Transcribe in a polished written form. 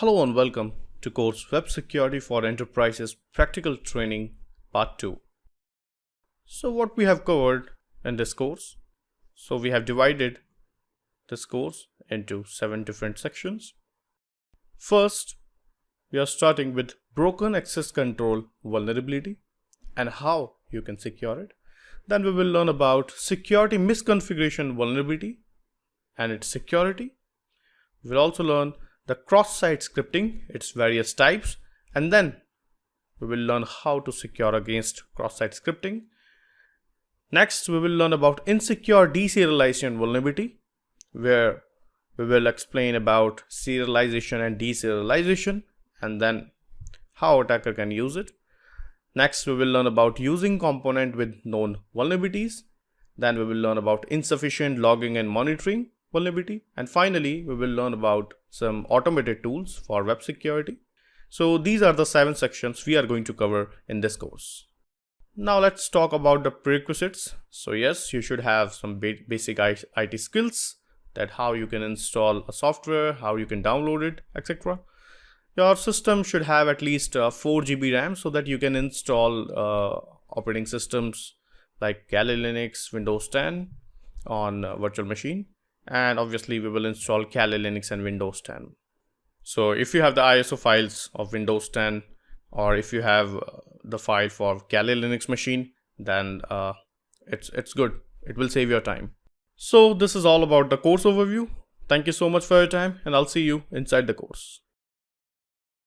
Hello and welcome to course Web Security for Enterprises Practical Training Part 2. So what we have covered in this course, so we have divided this course into 7 different sections. First, we are starting with broken access control vulnerability and how you can secure it. Then we will learn about security misconfiguration vulnerability and its security. We will also learn the cross-site scripting, its various types, and then we will learn how to secure against cross-site scripting. Next, we will learn about insecure deserialization vulnerability, where we will explain about serialization and deserialization, and then how attacker can use it. Next, we will learn about using component with known vulnerabilities. Then we will learn about insufficient logging and monitoring vulnerability, and finally we will learn about some automated tools for web security. So these are the 7 sections we are going to cover in this course. Now let's talk about the prerequisites. So yes, you should have some basic IT skills, that how you can install a software, how you can download it, etc. Your system should have at least 4 GB RAM so that you can install operating systems like Kali Linux, Windows 10 on virtual machine. And obviously we will install Kali Linux and Windows 10. So if you have the ISO files of Windows 10, or if you have the file for Kali Linux machine, then it's good. It will save your time. So this is all about the course overview. Thank you so much for your time, and I'll see you inside the course.